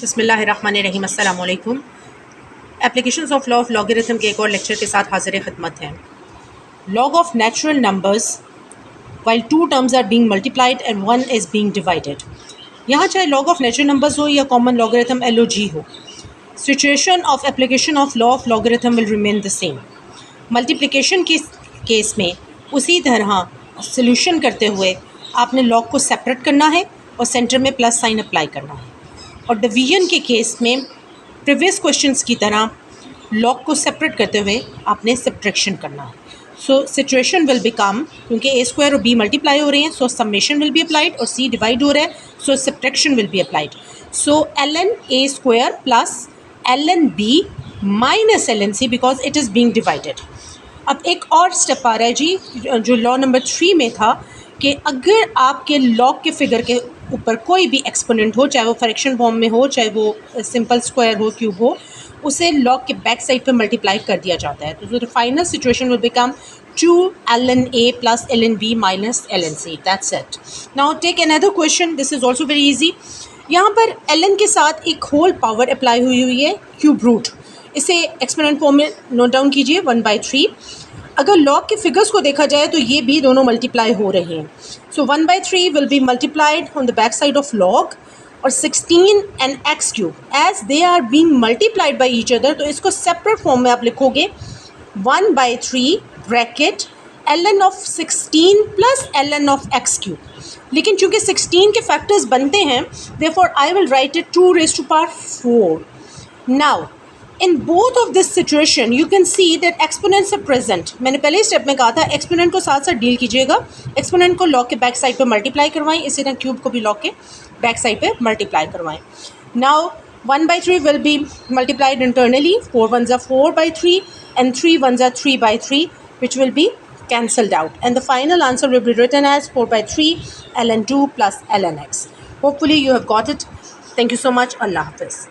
बिस्मिल्लाहिर्रहमानिर्रहीम, अस्सलाम वालेकुम। Applications of law of logarithm के एक और लेक्चर के साथ हाजिर खिदमत हैं। Log of natural numbers while two terms are being multiplied and one is being divided. यहाँ चाहे लॉग ऑफ नेचुरल नंबर्स हो या कॉमन लॉगरिथम LOG हो, situation of application of law of logarithm will remain the same. Multiplication के case में उसी तरह solution करते हुए आपने लॉग को सेपरेट करना है और सेंटर में प्लस साइन अप्लाई करना है, और डिवीजन के केस में प्रीवियस क्वेश्चंस की तरह लॉग को सेपरेट करते हुए आपने सब्ट्रैक्शन करना है। सो सिचुएशन विल बिकम, क्योंकि a स्क्वायर और b मल्टीप्लाई हो रहे हैं, so summation will be applied, और c डिवाइड हो रहा है, so subtraction will be applied. So ln a square plus ln b minus ln c because it is being divided. अब एक और स्टेप आ रहा है जी, जो लॉ नंबर 3 में था कि अगर आपके लॉग के फिगर के ऊपर कोई भी एक्सपोनेंट हो, चाहे वो फ्रैक्शन फॉर्म में हो, चाहे वो सिंपल स्क्वायर हो, क्यूब हो, उसे लॉग के बैक साइड पे मल्टीप्लाई कर दिया जाता है। तो the final situation will become 2 ln a plus ln b minus ln c. That's it. Now take another question. This is also very easy. यहाँ पर ln के साथ एक होल पावर अप्लाई हुई है, क्यूब रूट। इसे एक्सपोनेंट फॉर्म में note down कीजिए, 1/3। अगर लॉग के फिगर्स को देखा जाए तो ये भी दोनों मल्टीप्लाई हो रहे हैं। So 1/3 will be multiplied on the back side of log, और 16 and x cube as they are being multiplied by each other, तो इसको सेपरेट फॉर्म में आप लिखोगे 1/3 bracket ln of 16 plus ln of x cube. लेकिन चूंकि 16 के factors बनते हैं, therefore I will write it 2 raised to power 4. Now in both of this situation you can see that exponents are present. मैंने पहले स्टेप में कहा था एक्सपोनेंट को साथ साथ डील कीजिएगा। एक्सपोनेंट को लॉग के बैक साइड पे मल्टीप्लाई करवाएं, इसी तरह क्यूब को भी लॉग के बैक साइड पे मल्टीप्लाई करवाएं। Now 1/3 will be multiplied internally, 4 ones are 4/3 and 3 ones are 3/3, which will be cancelled out, and the final answer will be written as 4/3 ln 2 plus ln x. Hopefully you have got it. Thank you so much. Allah Hafiz.